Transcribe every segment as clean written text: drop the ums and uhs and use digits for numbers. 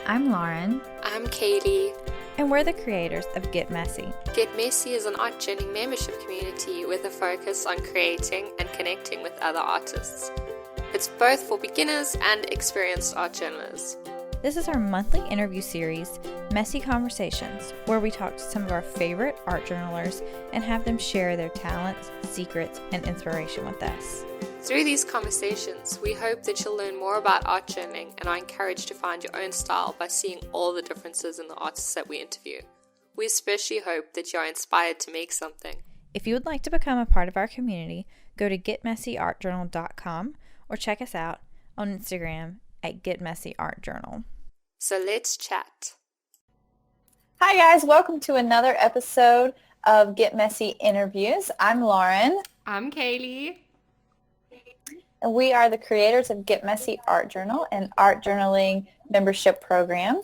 I'm Lauren, I'm Kaylee. and we're the creators of Get Messy. Get Messy is an art journaling membership community with a focus on creating and connecting with other artists. It's both for beginners and experienced art journalists. This is our monthly interview series, Messy Conversations, where we talk to some of our favorite art journalers and have them share their talents, secrets, and inspiration with us. Through these conversations, we hope that you'll learn more about art journaling and are encouraged to find your own style by seeing all the differences in the artists that we interview. We especially hope that you are inspired to make something. If you would like to become a part of our community, go to getmessyartjournal.com or check us out on Instagram at getmessyartjournal. So let's chat. Hi guys, welcome to another episode of Get Messy Interviews. I'm Lauren, I'm Kaylee. and we are the creators of Get Messy Art Journal, an art journaling membership program.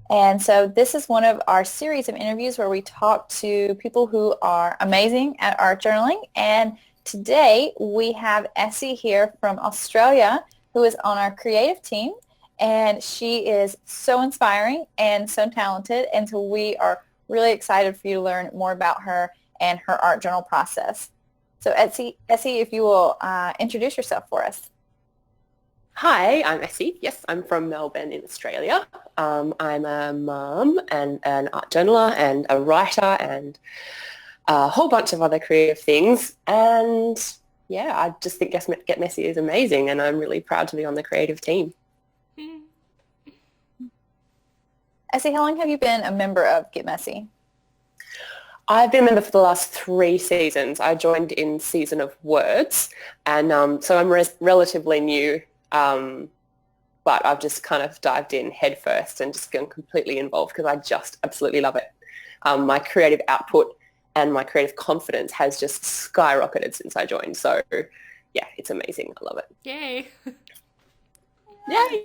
And so this is one of our series of interviews where we talk to people who are amazing at art journaling. And today we have Essie here from Australia, who is on our creative team. And she is so inspiring and so talented. And so we are really excited for you to learn more about her and her art journal process. So Essie, if you will introduce yourself for us. Hi, I'm Essie. Yes, I'm from Melbourne in Australia. I'm a mum and an art journaler and a writer and a whole bunch of other creative things. And yeah, I just think Get Messy is amazing, and I'm really proud to be on the creative team. Essie, how long have you been a member of Get Messy? I've been a member for the last 3 seasons. I joined in season of Words, and so I'm relatively new, but I've just kind of dived in head first and just gotten completely involved because I just absolutely love it. My creative output and my creative confidence has just skyrocketed since I joined. So yeah, it's amazing. I love it. Yay! Yay!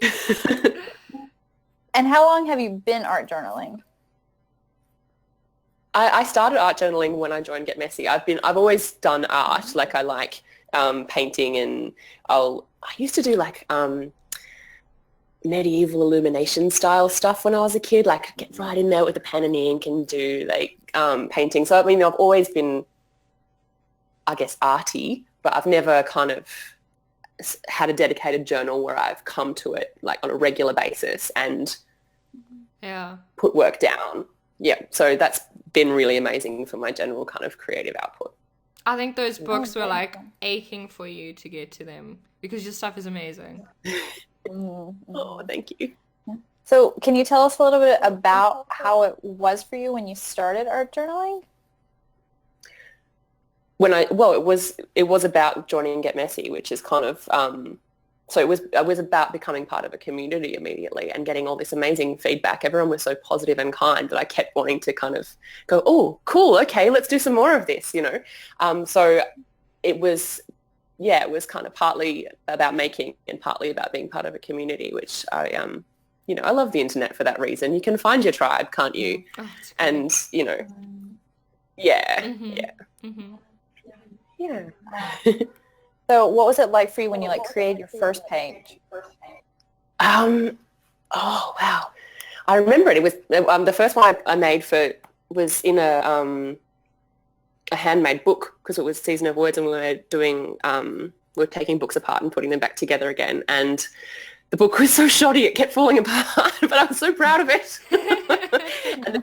And how long have you been art journaling? I started art journaling when I joined Get Messy. I've always done art. Like I like painting, and I used to do like medieval illumination style stuff when I was a kid. Like get right in there with the pen and ink and do like painting. So I mean, I've always been, I guess, arty, but I've never kind of had a dedicated journal where I've come to it like on a regular basis and put work down. Yeah, so that's been really amazing for my general kind of creative output. I think those books were like aching for you to get to them because your stuff is amazing. Oh, thank you. So can you tell us a little bit about how it was for you when you started art journaling? It was about joining Get Messy, which is kind of so it was about becoming part of a community immediately and getting all this amazing feedback. Everyone was so positive and kind that I kept wanting to kind of go, oh, cool, okay, let's do some more of this, you know. So it was kind of partly about making and partly about being part of a community, which I love the internet for that reason. You can find your tribe, can't you? Oh, and you know, yeah, Mm-hmm. yeah. Mm-hmm. Yeah. So what was it like for you when you like created your first page? Oh wow! I remember it. It was the first one I made was in a handmade book because it was Season of Words, and we were taking books apart and putting them back together again. And the book was so shoddy it kept falling apart, but I was so proud of it. And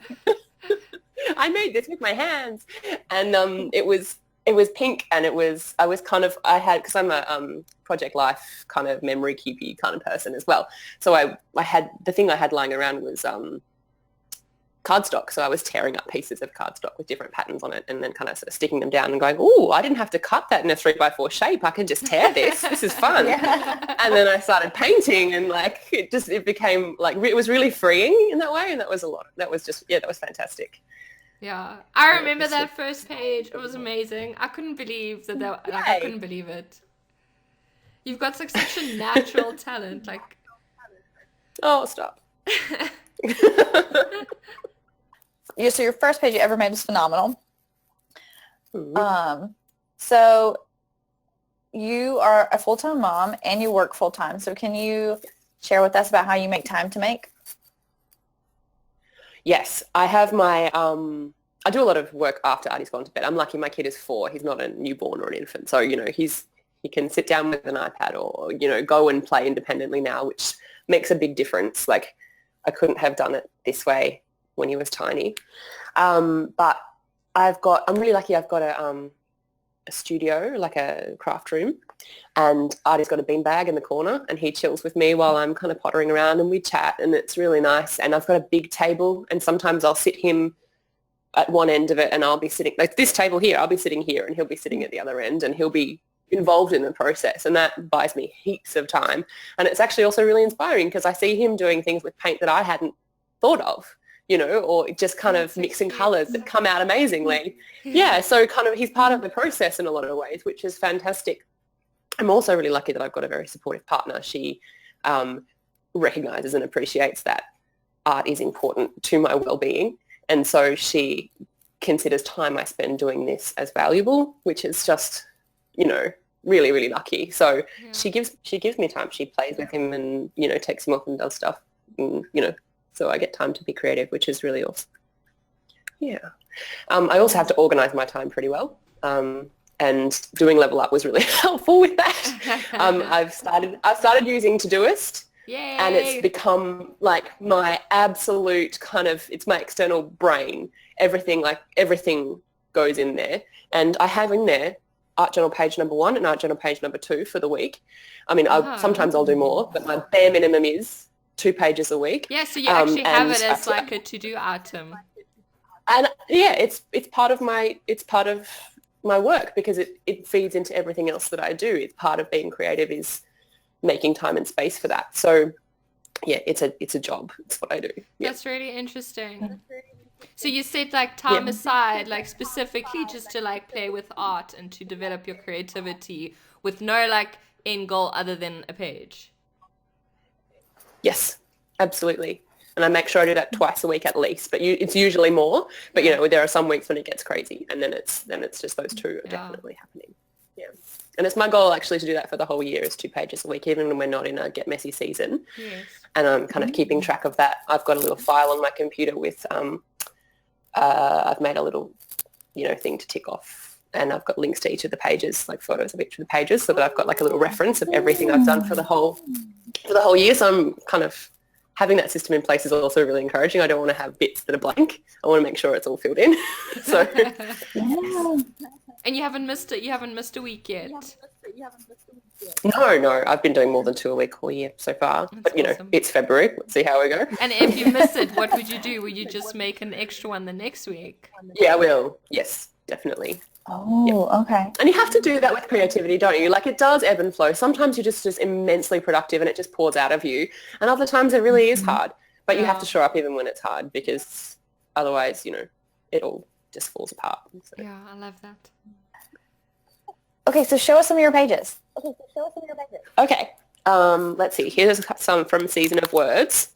I made this with my hands, and it was pink, and I had, because I'm a Project Life kind of memory keepy kind of person as well. So I had, the thing I had lying around was cardstock. So I was tearing up pieces of cardstock with different patterns on it and then kind of sort of sticking them down and going, oh, I didn't have to cut that in a 3x4 shape. I can just tear this. This is fun. Yeah. And then I started painting, and like it became like, it was really freeing in that way. And that was a lot. That was fantastic. Yeah, I remember that first page. It was amazing. I couldn't believe I couldn't believe it. You've got like such a natural talent. Like, oh, stop. So your first page you ever made was phenomenal. Mm-hmm. So you are a full-time mom and you work full-time. So can you share with us about how you make time to make? Yes, I have my, I do a lot of work after Artie's gone to bed. I'm lucky my kid is 4. He's not a newborn or an infant. So, he can sit down with an iPad or, go and play independently now, which makes a big difference. Like I couldn't have done it this way when he was tiny. But I'm really lucky I've got a studio, like a craft room, and Artie's got a beanbag in the corner and he chills with me while I'm kind of pottering around and we chat, and it's really nice. And I've got a big table, and sometimes I'll sit him at one end of it and I'll be sitting, like this table here, I'll be sitting here and he'll be sitting at the other end, and he'll be involved in the process, and that buys me heaps of time. And it's actually also really inspiring because I see him doing things with paint that I hadn't thought of, or just kind of mixing colours that come out amazingly. Yeah, so kind of he's part of the process in a lot of ways, which is fantastic. I'm also really lucky that I've got a very supportive partner. She recognises and appreciates that art is important to my well-being, and so she considers time I spend doing this as valuable, which is just, really, really lucky. So she gives me time. She plays with him and, takes him off and does stuff, and, so I get time to be creative, which is really awesome. Yeah. I also have to organise my time pretty well. And doing Level Up was really helpful with that. I've started using Todoist. Yay. And it's become like my absolute it's my external brain. Everything goes in there. And I have in there art journal page number 1 and art journal page number 2 for the week. I mean, sometimes I'll do more, but my bare minimum is 2 pages a week. Yeah, so you actually have it as like a to-do item. And yeah, it's part of my work because it feeds into everything else that I do. It's part of being creative is making time and space for that. So yeah, it's a job. It's what I do. Yeah. That's really interesting. So you set like time aside, like specifically just to like play with art and to develop your creativity with no like end goal other than a page. Yes, absolutely. And I make sure I do that twice a week at least, but it's usually more. But there are some weeks when it gets crazy, and then it's just those 2 are definitely happening. Yeah, and it's my goal actually to do that for the whole year, is 2 pages a week, even when we're not in a Get Messy season. Yes. And I'm kind of keeping track of that. I've got a little file on my computer with I've made a little thing to tick off, and I've got links to each of the pages, like photos of each of the pages, so that I've got like a little reference of everything I've done for the whole year. So I'm kind of having that system in place is also really encouraging. I don't want to have bits that are blank. I want to make sure it's all filled in. So And you haven't missed it. You haven't missed a week yet. No, I've been doing more than 2 a week all year so far. That's but awesome. It's February. Let's see how we go. And if you miss it, what would you do? Would you just make an extra one the next week? Yeah, I will. Yes, definitely. Oh, okay. And you have to do that with creativity, don't you? Like, it does ebb and flow. Sometimes you're just immensely productive and it just pours out of you. And other times it really is hard. But you have to show up even when it's hard, because otherwise, it all just falls apart. So. Yeah, I love that. Okay, so show us some of your pages. Okay. Let's see. Here's some from Season of Words.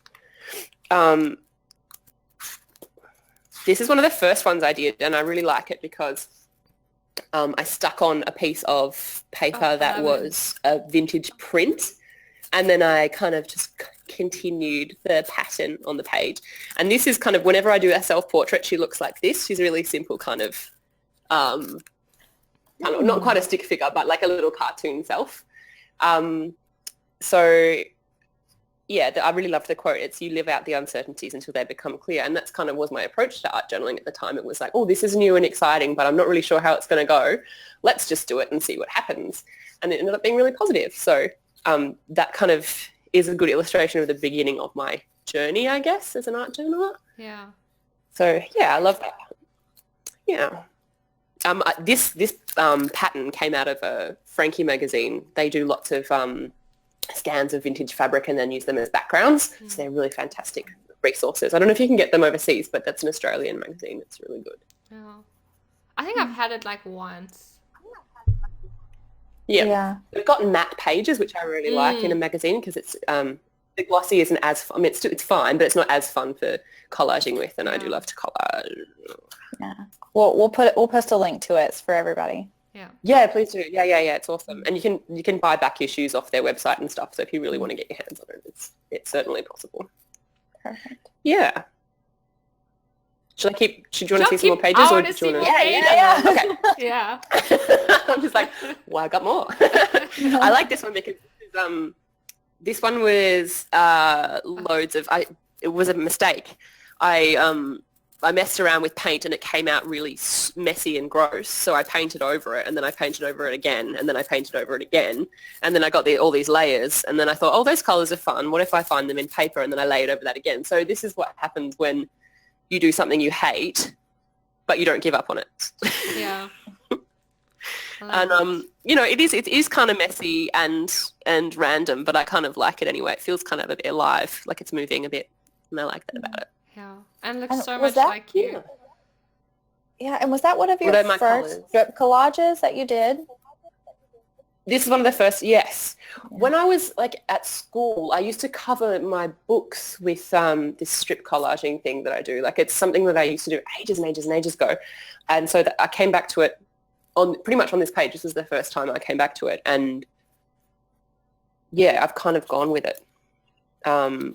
This is one of the first ones I did, and I really like it because I stuck on a piece of paper that was a vintage print, and then I kind of just continued the pattern on the page. And this is kind of, whenever I do a self-portrait, she looks like this. She's really simple, kind of not quite a stick figure, but like a little cartoon self. So yeah, I really loved the quote. It's, "You live out the uncertainties until they become clear." And that's kind of was my approach to art journaling at the time. It was like, oh, this is new and exciting, but I'm not really sure how it's going to go. Let's just do it and see what happens. And it ended up being really positive. So that kind of is a good illustration of the beginning of my journey, I guess, as an art journaler. Yeah. So yeah, I love that. Yeah. This pattern came out of a Frankie magazine. They do lots of scans of vintage fabric and then use them as backgrounds. So they're really fantastic resources. I don't know if you can get them overseas, but that's an Australian magazine. It's really good. Yeah. I think I've had it like once. Yeah. They've got matte pages, which I really like in a magazine, because it's the glossy isn't as fun. I mean, it's fine, but it's not as fun for collaging with, and I do love to collage. Yeah. Well, we'll post a link to it for everybody. Yeah, please do. Yeah, it's awesome. And you can buy back issues off their website and stuff. So if you really want to get your hands on it, it's certainly possible. Perfect. Yeah. Should you want to see some more pages? I or want to do see you more wanna... pages. Okay. Yeah. I'm just like, well, I got more. I like this one because this one was loads of. It was a mistake. I messed around with paint and it came out really messy and gross. So I painted over it, and then I painted over it again, and then I painted over it again, and then I got all these layers. And then I thought, oh, those colours are fun. What if I find them in paper? And then I lay it over that again. So this is what happens when you do something you hate, but you don't give up on it. Yeah. And it is kind of messy and random, but I kind of like it anyway. It feels kind of a bit alive, like it's moving a bit, and I like that about it. Yeah, and looks so was much that- like you. Yeah, and was that one of your What are my first colours? strip collages that you did? This is one of the first, yes. When I was like at school, I used to cover my books with this strip collaging thing that I do. Like it's something that I used to do ages and ages and ages ago. And so I came back to it pretty much on this page. This was the first time I came back to it. And yeah, I've kind of gone with it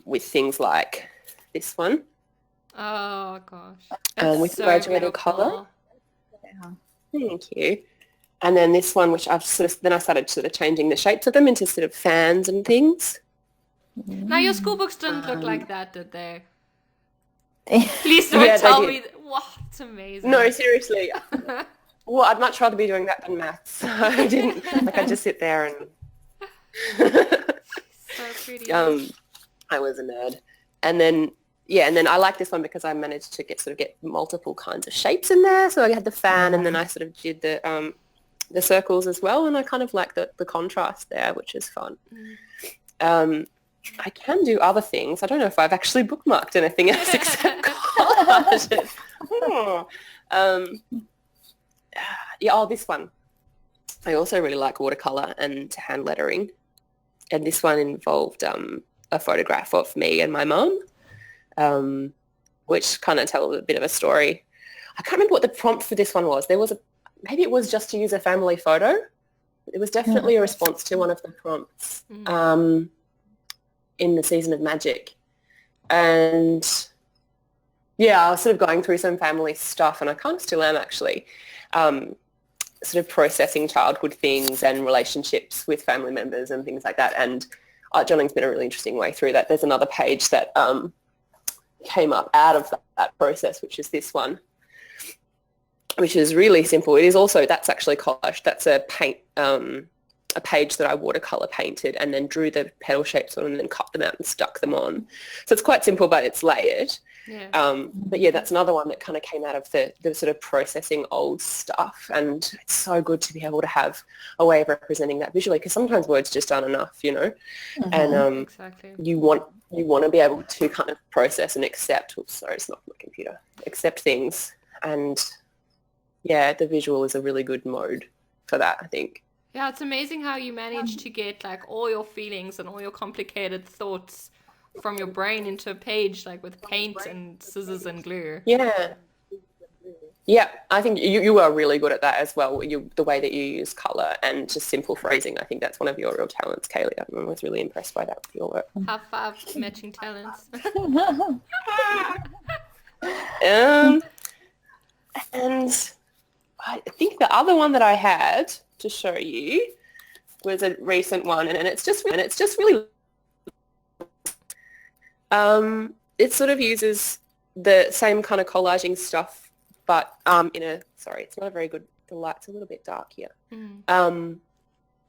with things like this one. Oh gosh. With So graduated beautiful. colour. Thank you. And then this one, which I started sort of changing the shapes of them into sort of fans and things. Now your school books didn't look like that, did they? Yeah. Please don't Yeah, they tell did. me. Wow, it's amazing. No, seriously. Well, I'd much rather be doing that than maths. So I didn't, I just sit there and... So pretty. I was a nerd. And then I like this one because I managed to get multiple kinds of shapes in there. So I had the fan, and then I sort of did the circles as well, and I kind of like the contrast there, which is fun. I can do other things. I don't know if I've actually bookmarked anything else except collages. This one. I also really like watercolour and hand lettering. And this one involved a photograph of me and my mum, which kind of tells a bit of a story. I can't remember what the prompt for this one was. Maybe it was just to use a family photo. It was definitely a response to one of the prompts in the Season of Magic. And yeah, I was sort of going through some family stuff, and I kind of still am actually, sort of processing childhood things and relationships with family members and things like that. And art journaling's been a really interesting way through that. There's another page that came up out of that process, which is this one, which is really simple. It is also, that's actually collage. That's a page that I watercolor painted and then drew the petal shapes on and then cut them out and stuck them on. So it's quite simple, but it's layered. Yeah. But yeah, that's another one that kind of came out of the sort of processing old stuff. And it's so good to be able to have a way of representing that visually, because sometimes words just aren't enough, And Exactly. you want to be able to kind of process and accept. Oops, sorry, it's not my computer. Accept things. And yeah, the visual is a really good mode for that, I think. Yeah, it's amazing how you manage to get like all your feelings and all your complicated thoughts from your brain into a page, like with paint and scissors and glue. Yeah, I think you are really good at that as well. The way that you use colour and just simple phrasing, I think that's one of your real talents, Kaylee. I was really impressed by that with your work. Have 5 matching talents. And I think the other one that I had to show you was a recent one, and it's just really it sort of uses the same kind of collaging stuff, but it's not a very good, the light's a little bit dark here.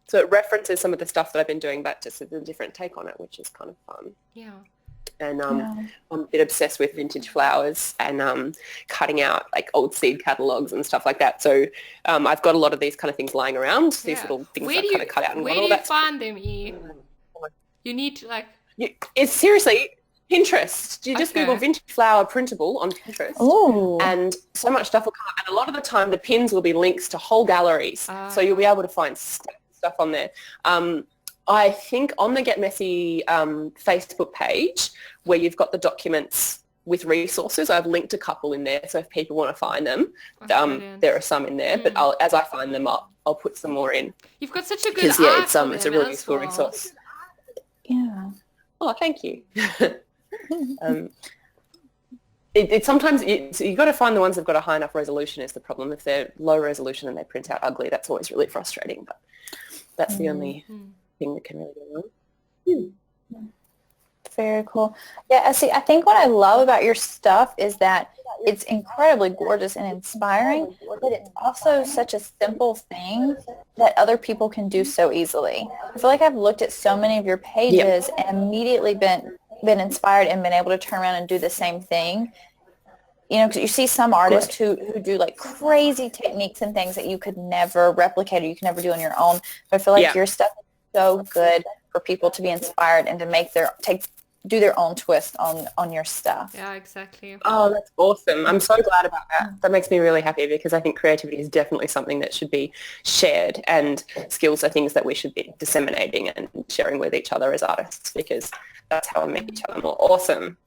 So it references some of the stuff that I've been doing, but just with a different take on it, which is kind of fun. Yeah. And I'm a bit obsessed with vintage flowers and cutting out like old seed catalogues and stuff like that. So I've got a lot of these kind of things lying around, these little things I've kind of cut out. And where do you find them, E? You need to like... It's seriously... Pinterest. You just Google vintage flower printable on Pinterest. Ooh. And so much stuff will come up. And a lot of the time the pins will be links to whole galleries. So you'll be able to find stuff on there. I think on the Get Messy Facebook page where you've got the documents with resources, I've linked a couple in there. So if people want to find them, there are some in there. But as I find them, I'll put some more in. You've got such a good because it's a really useful well. resource. Yeah. Oh, thank you. it sometimes you got to find the ones that've got a high enough resolution is the problem. If they're low resolution and they print out ugly, that's always really frustrating. But that's the only thing that can really go wrong. Very cool. Yeah, Essie, I think what I love about your stuff is that it's incredibly gorgeous and inspiring, but it's also such a simple thing that other people can do so easily. I feel like I've looked at so many of your pages and immediately been inspired and been able to turn around and do the same thing. You know, because you see some artists who do like crazy techniques and things that you could never replicate or you can never do on your own. But I feel like your stuff is so good for people to be inspired and to make do their own twist on your stuff. Yeah, exactly. Oh, that's awesome. I'm so glad about that. That makes me really happy because I think creativity is definitely something that should be shared, and skills are things that we should be disseminating and sharing with each other as artists, because that's how we make each other more awesome.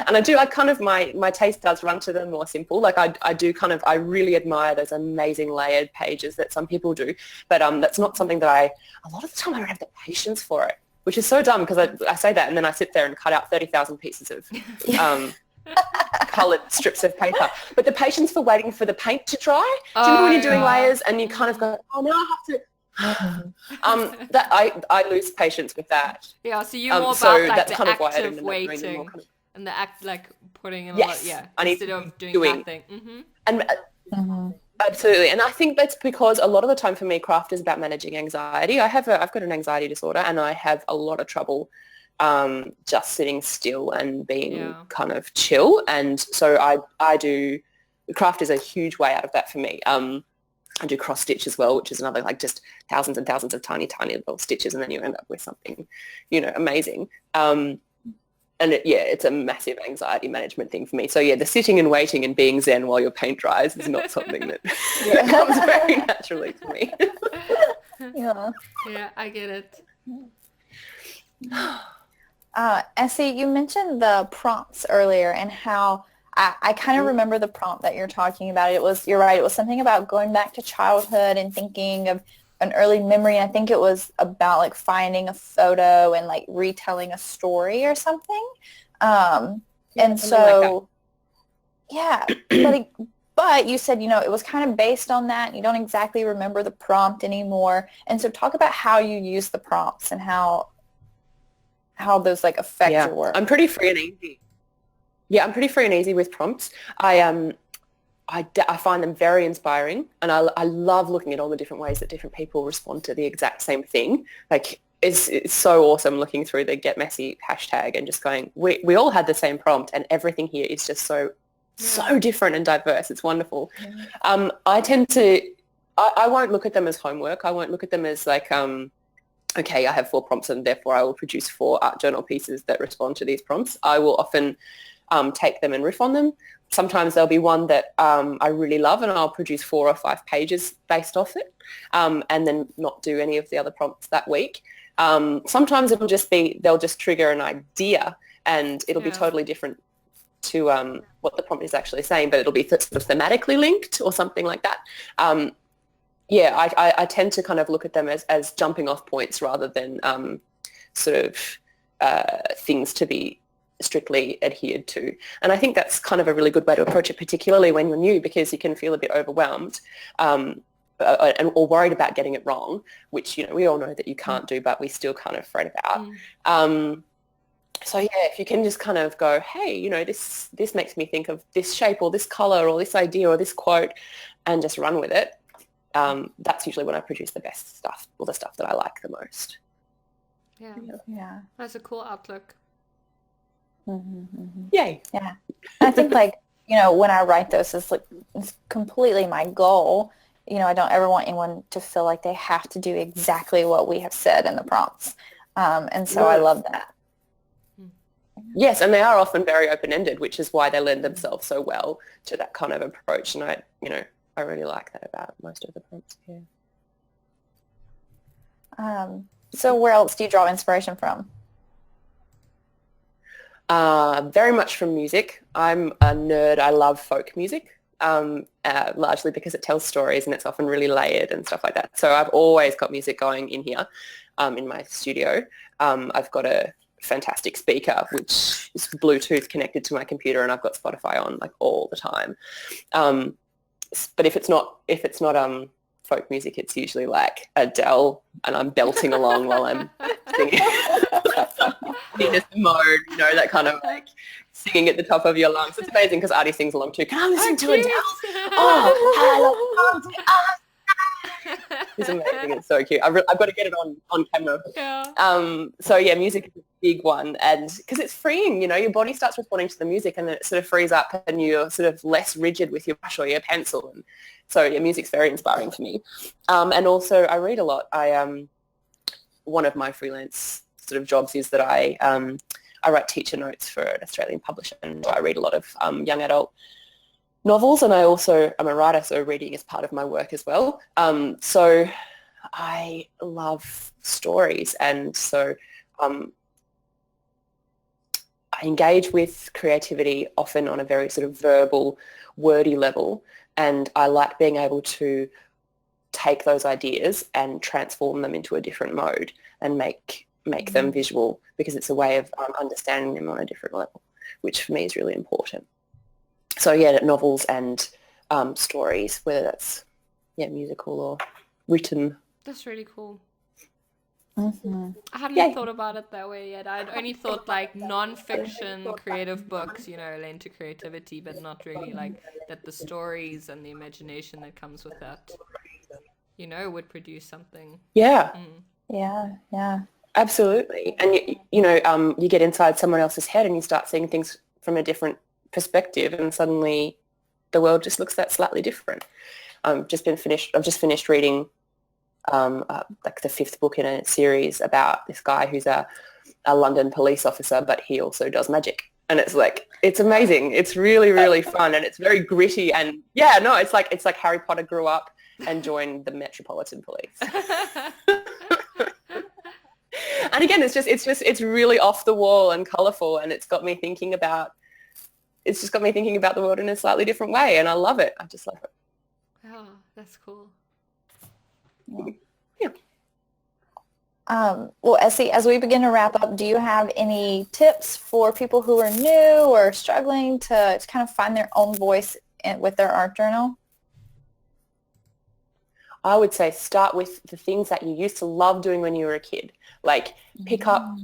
And I kind of, my taste does run to the more simple. Like I really admire those amazing layered pages that some people do, but that's not something that a lot of the time I don't have the patience for it, which is so dumb because I say that and then I sit there and cut out 30,000 pieces of coloured strips of paper. But the patience for waiting for the paint to dry, do you know when you're doing layers and you kind of go, oh, now I have to... that I lose patience with that. Yeah, so you're more so about like that's the kind of why I active ended up doing waiting more kind of... and the act like putting in a Yes, lot, I need instead to of doing doing- that thing. And absolutely, and I think that's because a lot of the time for me, craft is about managing anxiety. I've got an anxiety disorder, and I have a lot of trouble just sitting still and being kind of chill. And so I do craft is a huge way out of that for me. I do cross stitch as well, which is another like just thousands and thousands of tiny little stitches, and then you end up with something, amazing. And it's a massive anxiety management thing for me. So the sitting and waiting and being zen while your paint dries is not something that comes very naturally to me. Yeah, I get it. Essie, you mentioned the prompts earlier and how I kind of remember the prompt that you're talking about. You're right, it was something about going back to childhood and thinking of an early memory. I think it was about like finding a photo and like retelling a story or something. And so, but you said, it was kind of based on that. You don't exactly remember the prompt anymore. And so talk about how you use the prompts and how those like affect your work. I'm pretty free and easy. Yeah, I'm pretty free and easy with prompts. I find them very inspiring, and I love looking at all the different ways that different people respond to the exact same thing. Like it's so awesome looking through the Get Messy hashtag and just going, we all had the same prompt, and everything here is just so different and diverse. It's wonderful. I tend to, I won't look at them as homework. I won't look at them as like, okay, I have 4 prompts and therefore I will produce 4 art journal pieces that respond to these prompts. I will often take them and riff on them. Sometimes there'll be one that I really love and I'll produce 4 or 5 pages based off it, and then not do any of the other prompts that week. Sometimes it'll just be, they'll just trigger an idea and it'll be totally different to what the prompt is actually saying, but it'll be sort of thematically linked or something like that. I tend to kind of look at them as jumping off points rather than sort of things to be strictly adhered to. And I think that's kind of a really good way to approach it, particularly when you're new, because you can feel a bit overwhelmed or worried about getting it wrong, which, we all know that you can't do, but we still kind of fret about. So if you can just kind of go, hey, this makes me think of this shape or this color or this idea or this quote, and just run with it. That's usually when I produce the best stuff, or the stuff that I like the most. Yeah. That's a cool outlook. Yay. Yeah. I think when I write those, it's completely my goal. I don't ever want anyone to feel like they have to do exactly what we have said in the prompts. And so I love that. Yes, and they are often very open-ended, which is why they lend themselves so well to that kind of approach. And I really like that about most of the prompts. So where else do you draw inspiration from? Very much from music. I'm a nerd. I love folk music, largely because it tells stories and it's often really layered and stuff like that. So I've always got music going in here, in my studio. I've got a fantastic speaker, which is Bluetooth connected to my computer, and I've got Spotify on like all the time. But if it's not folk music, it's usually like Adele, and I'm belting along while I'm singing. In this mode, that kind of like singing at the top of your lungs. It's amazing because Artie sings along too. Can I listen to Adele? Oh, it's amazing. It's so cute. I've got to get it on camera. Yeah. So yeah, music is a big one, and because it's freeing, your body starts responding to the music, and then it sort of frees up, and you're sort of less rigid with your brush or your pencil. And so yeah, music's very inspiring for me. And also I read a lot. One of my freelance sort of jobs is that I write teacher notes for an Australian publisher, and I read a lot of young adult novels, and I'm a writer, so reading is part of my work as well. So I love stories, and so I engage with creativity often on a very sort of verbal, wordy level, and I like being able to take those ideas and transform them into a different mode and make them visual, because it's a way of understanding them on a different level, which for me is really important. So yeah, novels and stories, whether that's musical or written. That's really cool. Mm-hmm. I hadn't thought about it that way yet. I'd only thought like non-fiction creative books, lend to creativity, but not really like that the stories and the imagination that comes with that, would produce something. Yeah. Yeah. Absolutely. And you get inside someone else's head and you start seeing things from a different perspective, and suddenly the world just looks that slightly different. I've just finished reading like the 5th book in a series about this guy who's a London police officer, but he also does magic. And it's amazing. It's really, really fun, and it's very gritty, and it's like Harry Potter grew up and joined the Metropolitan Police. And again, it's really off the wall and colourful, and it's just got me thinking about the world in a slightly different way, and I love it. I just love it. Oh, that's cool. Yeah. Well, Essie, as we begin to wrap up, do you have any tips for people who are new or struggling to kind of find their own voice with their art journal? I would say start with the things that you used to love doing when you were a kid. Like pick up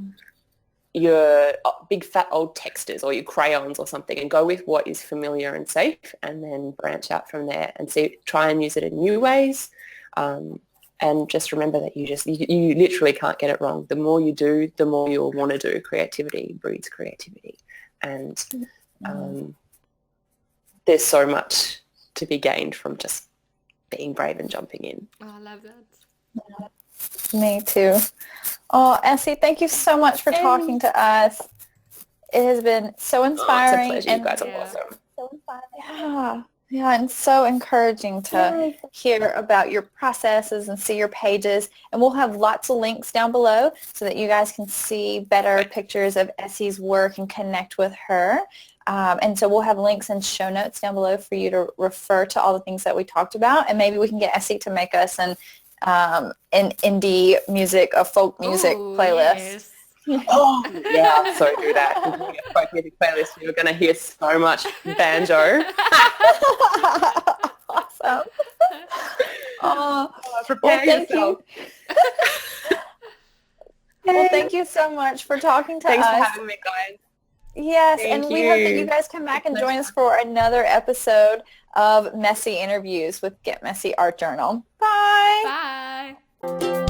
your big fat old texters or your crayons or something, and go with what is familiar and safe, and then branch out from there and try and use it in new ways. And just remember that you literally can't get it wrong. The more you do, the more you'll want to do. Creativity breeds creativity. And there's so much to be gained from just being brave and jumping in. Oh, I love that. Me too. Oh, Essie, thank you so much for talking to us. It has been so inspiring. It's a pleasure. You guys are awesome. So inspiring. Yeah, and so encouraging to hear about your processes and see your pages. And we'll have lots of links down below so that you guys can see better pictures of Essie's work and connect with her. And so we'll have links and show notes down below for you to refer to all the things that we talked about. And maybe we can get Essie to make us an indie music, a folk music playlist. Yes. Oh, yeah, so do that. If you get a folk music playlist, you're going to hear so much banjo. Awesome. Oh, prepare yourself. Well, thank you so much for talking to us. Thanks for having me, guys. Yes, Thank we hope that you guys come back and join us for another episode of Messy Interviews with Get Messy Art Journal. Bye. Bye.